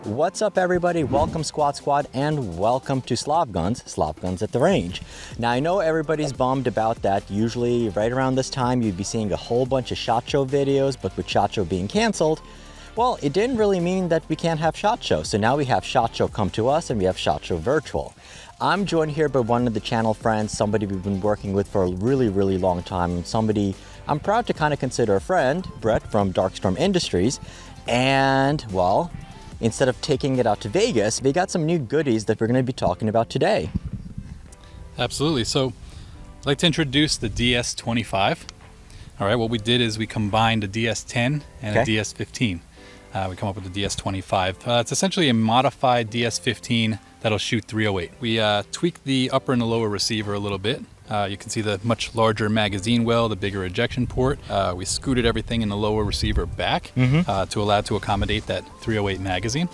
What's up, everybody? Welcome, Squad Squad, and welcome to Slav Guns at the range. Now, I know everybody's bummed about that. Usually, right around this time, you'd be seeing a whole bunch of SHOT Show videos, but with SHOT Show being canceled, well, it didn't really mean that we can't have SHOT Show. So now we have SHOT Show come to us, and we have SHOT Show virtual. I'm joined here by one of the channel friends, somebody we've been working with for a really, really long time, and somebody I'm proud to kind of consider a friend, Brett from Darkstorm Industries. And, well, instead of taking it out to Vegas, we got some new goodies that we're going to be talking about today. Absolutely. So I'd like to introduce the DS25. All right, what we did is we combined a DS10 and a DS15. We come up with the DS25. It's essentially a modified DS15 that'll shoot 308. We tweaked the upper and the lower receiver a little bit. You can see the much larger magazine well, the bigger ejection port. We scooted everything in the lower receiver back to allow to accommodate that 308 magazine.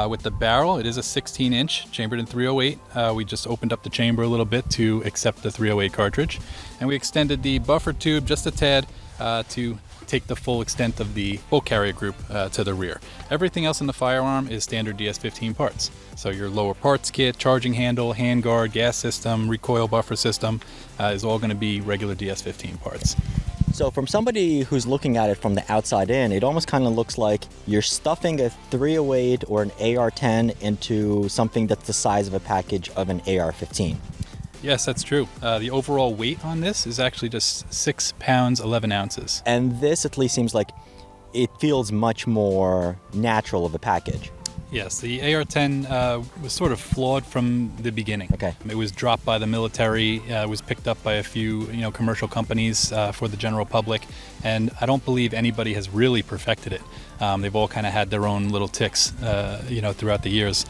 With the barrel, it is a 16-inch chambered in 308. We just opened up the chamber a little bit to accept the 308 cartridge. And we extended the buffer tube just a tad to take the full extent of the bolt carrier group to the rear. Everything else in the firearm is standard DS15 parts. So your lower parts kit, charging handle, handguard, gas system, recoil buffer system is all going to be regular DS15 parts. So from somebody who's looking at it from the outside in, it almost kind of looks like you're stuffing a 308 or an AR-10 into something that's the size of a package of an AR-15. Yes, that's true. The overall weight on this is actually just 6 pounds, 11 ounces. And this at least seems like it feels much more natural of a package. Yes, the AR-10 was sort of flawed from the beginning. Okay. It was dropped by the military, was picked up by a few commercial companies for the general public, and I don't believe anybody has really perfected it. They've all kind of had their own little ticks throughout the years.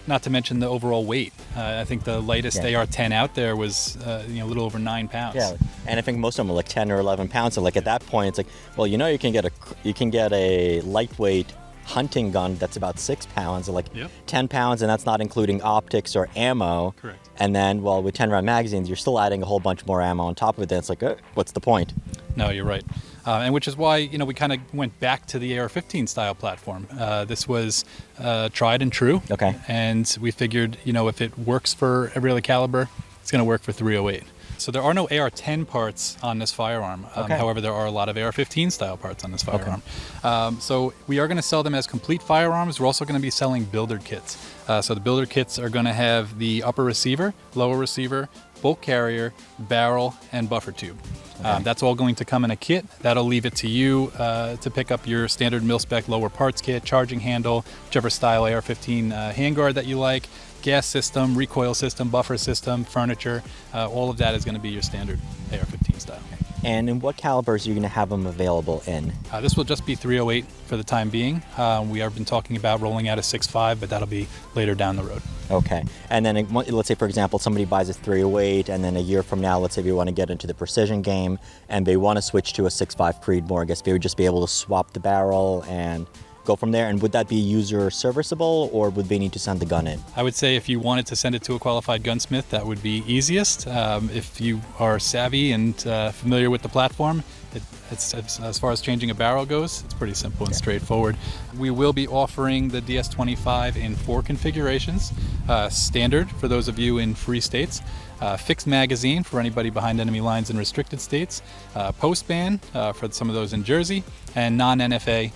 Not to mention the overall weight. I think the lightest AR-10 out there was a little over 9 pounds. Yeah, and I think most of them are like 10 or 11 pounds. So like at that point, it's like, well, you can get a lightweight hunting gun that's about 6 pounds, or like 10 pounds, and that's not including optics or ammo. Correct. And then, well, with 10 round magazines, you're still adding a whole bunch more ammo on top of it. Then it's like, what's the point? No, you're right. And which is why, we kind of went back to the AR-15 style platform. This was tried and true. Okay. And we figured, if it works for every other caliber, it's going to work for 308. So there are no AR-10 parts on this firearm. However, there are a lot of AR-15 style parts on this firearm. So we are going to sell them as complete firearms. We're also going to be selling builder kits. So the builder kits are going to have the upper receiver, lower receiver, bolt carrier, barrel, and buffer tube. That's all going to come in a kit. That'll leave it to you to pick up your standard mil-spec lower parts kit, charging handle, whichever style AR-15 handguard that you like, gas system, recoil system, buffer system, furniture. All of that is going to be your standard AR-15 style. And in what calibers are you going to have them available in? This will just be 308 for the time being. We have been talking about rolling out a 6.5, but that'll be later down the road. Okay. And then let's say, for example, somebody buys a 308, and then a year from now, let's say we want to get into the precision game, and they want to switch to a 6.5 Creedmoor. I guess they would just be able to swap the barrel and go from there. And would that be user serviceable, or would they need to send the gun in? I would say if you wanted to send it to a qualified gunsmith, that would be easiest. If you are savvy and familiar with the platform, it's as far as changing a barrel goes, it's pretty simple and straightforward. We will be offering the DS25 in 4 configurations. Standard for those of you in free states, fixed magazine for anybody behind enemy lines in restricted states, post-ban for some of those in Jersey, and non-NFA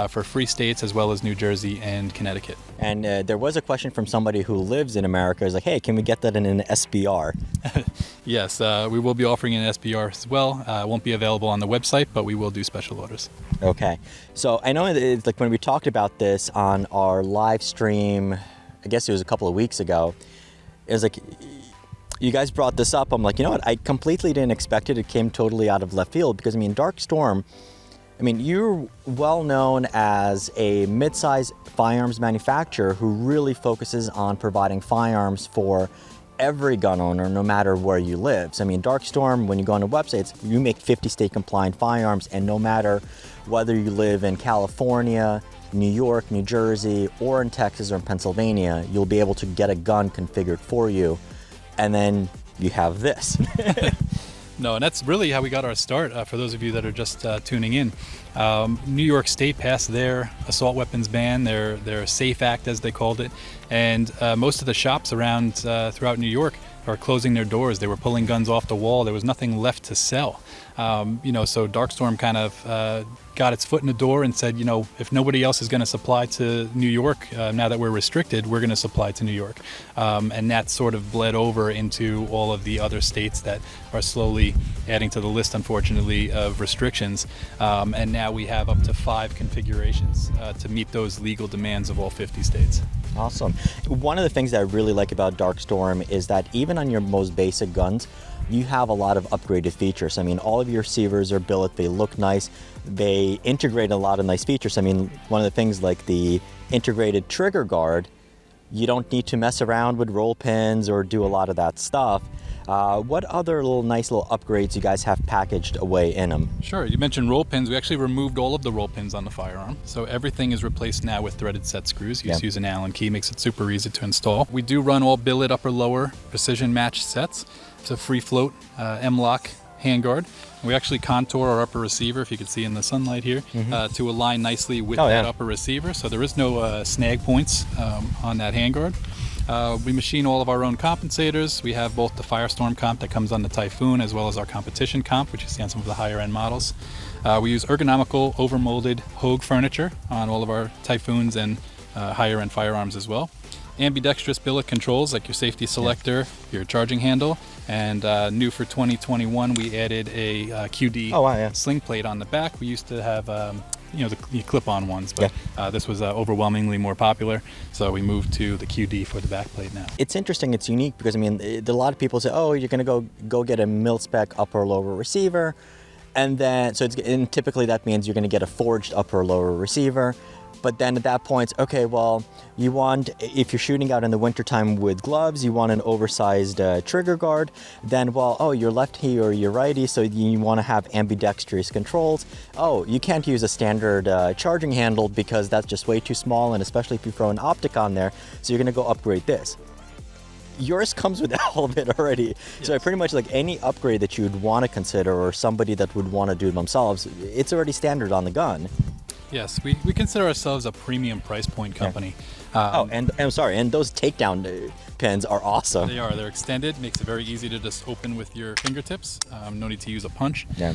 for free states as well as New Jersey and Connecticut. And there was a question from somebody who lives in America. Is like, hey, can we get that in an SBR? Yes, we will be offering an SBR as well. It won't be available on the website, but we will do special orders. Okay. So I know it's like when we talked about this on our live stream, I guess it was a couple of weeks ago, it was like, you guys brought this up. I'm like, you know what? I completely didn't expect it. It came totally out of left field because, Darkstorm, you're well known as a mid-size firearms manufacturer who really focuses on providing firearms for every gun owner, no matter where you live. So, Darkstorm, when you go on the websites, you make 50-state compliant firearms, and no matter whether you live in California, New York, New Jersey, or in Texas or in Pennsylvania, you'll be able to get a gun configured for you. And then you have this. No, and that's really how we got our start. For those of you that are just tuning in, New York State passed their assault weapons ban, their SAFE Act as they called it, and most of the shops around throughout New York are closing their doors. They were pulling guns off the wall. There was nothing left to sell. So Darkstorm kind of got its foot in the door and said, if nobody else is going to supply to New York, now that we're restricted, we're going to supply to New York. And that sort of bled over into all of the other states that are slowly adding to the list, unfortunately, of restrictions. And now we have up to 5 configurations to meet those legal demands of all 50 states. Awesome. One of the things that I really like about Darkstorm is that even on your most basic guns, you have a lot of upgraded features. I mean, all of your receivers are billet, they look nice, they integrate a lot of nice features. I mean, one of the things like the integrated trigger guard, you don't need to mess around with roll pins or do a lot of that stuff. What other nice little upgrades you guys have packaged away in them? Sure, you mentioned roll pins. We actually removed all of the roll pins on the firearm. So everything is replaced now with threaded set screws. You just use an Allen key, makes it super easy to install. We do run all billet upper lower precision match sets. It's a free float M-lock handguard. We actually contour our upper receiver, if you can see in the sunlight here, to align nicely with that upper receiver. So there is no snag points on that handguard. We machine all of our own compensators. We have both the Firestorm comp that comes on the Typhoon as well as our competition comp, which you see on some of the higher end models. We use ergonomical overmolded Hogue furniture on all of our Typhoons and higher end firearms as well. Ambidextrous billet controls like your safety selector, your charging handle, and new for 2021 we added a QD sling plate on the back. We used to have the clip-on ones, but this was overwhelmingly more popular, so we moved to the QD for the back plate now. It's interesting, it's unique because I mean, a lot of people say, oh, you're going to go get a mil-spec upper lower receiver, and then and typically that means you're going to get a forged upper lower receiver. But then at that point, okay, well, you want, if you're shooting out in the wintertime with gloves, you want an oversized trigger guard. Then, well, oh, you're lefty or you're righty, so you want to have ambidextrous controls. Oh, you can't use a standard charging handle because that's just way too small, and especially if you throw an optic on there, so you're going to go upgrade this. Yours comes with all of it already. Yes. So pretty much like any upgrade that you would want to consider or somebody that would want to do it themselves, it's already standard on the gun. Yes, we consider ourselves a premium price point company. And I'm sorry, and those takedown pins are awesome. They are. They're extended, makes it very easy to just open with your fingertips. No need to use a punch. Yeah.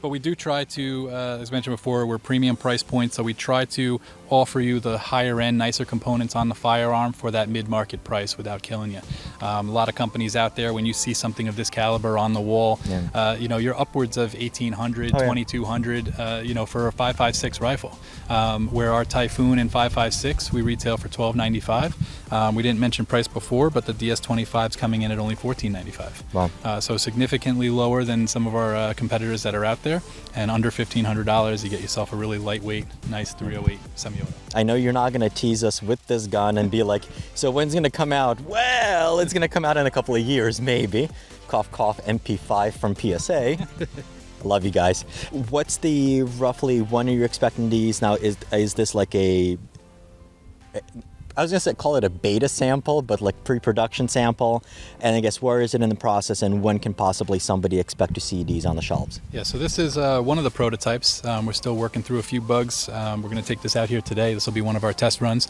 But we do try to, as mentioned before, we're premium price point, so we try to offer you the higher end, nicer components on the firearm for that mid-market price without killing you. A lot of companies out there, when you see something of this caliber on the wall, you're upwards of $1,800, $2,200, for a 5.56 rifle. Where our Typhoon and 5.56, we retail for $1,295. We didn't mention price before, but the DS25 is coming in at only $1,495. Wow. So significantly lower than some of our competitors that are out there, and under $1,500 you get yourself a really lightweight, nice 308 semi-auto. I know you're not going to tease us with this gun and be like, so when's it going to come out? Well, it's going to come out in a couple of years, maybe. Cough, cough, MP5 from PSA. Love you guys. What's the roughly, when are you expecting these? Now, is this like I was going to call it a beta sample, but like pre-production sample. And I guess where is it in the process, and when can possibly somebody expect to see these on the shelves? Yeah, so this is one of the prototypes. We're still working through a few bugs. We're going to take this out here today. This will be one of our test runs.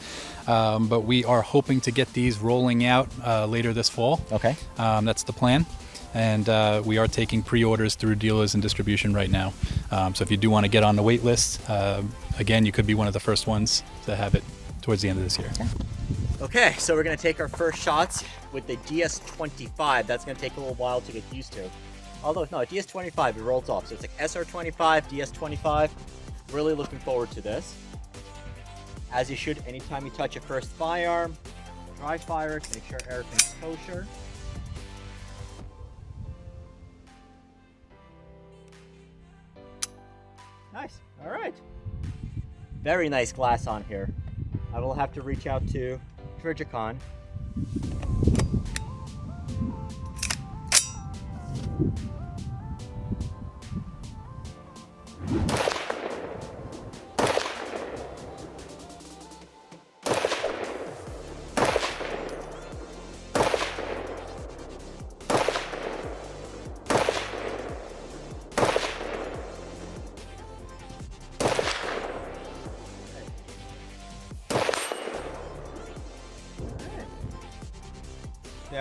But we are hoping to get these rolling out later this fall. Okay. That's the plan. And we are taking pre-orders through dealers and distribution right now. So if you do want to get on the wait list, again, you could be one of the first ones to have it towards the end of this year. Okay, so we're going to take our first shots with the DS25. That's going to take a little while to get used to. Although, no, DS25, it rolls off. So it's like SR25, DS25. Really looking forward to this. As you should, anytime you touch a first firearm, dry fire it, make sure everything's kosher. Nice. All right. Very nice glass on here. I will have to reach out to Trijicon.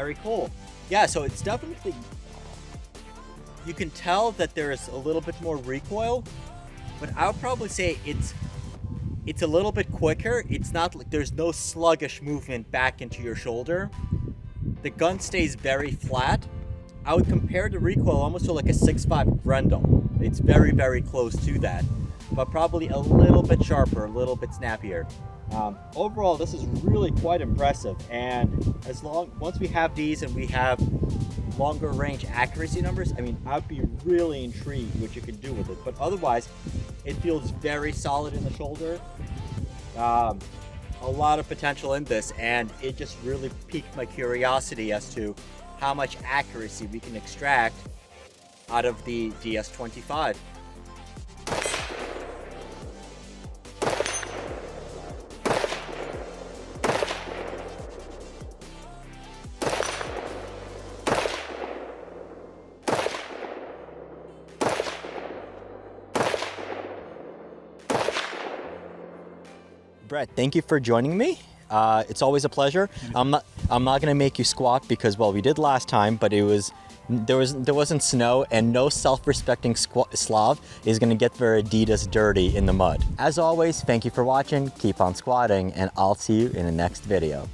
Very cool. Yeah, so it's definitely, you can tell that there's a little bit more recoil, but I would probably say it's a little bit quicker. It's not like there's no sluggish movement back into your shoulder. The gun stays very flat. I would compare the recoil almost to like a 6.5 Grendel. It's very, very close to that, but probably a little bit sharper, a little bit snappier. Overall, this is really quite impressive. And once we have these and we have longer range accuracy numbers, I mean, I'd be really intrigued what you can do with it. But otherwise, it feels very solid in the shoulder. A lot of potential in this, and it just really piqued my curiosity as to how much accuracy we can extract out of the DS25. Brett, thank you for joining me. It's always a pleasure. I'm not gonna make you squat because, well, we did last time, but there wasn't snow, and no self-respecting Slav is gonna get their Adidas dirty in the mud. As always, thank you for watching. Keep on squatting, and I'll see you in the next video.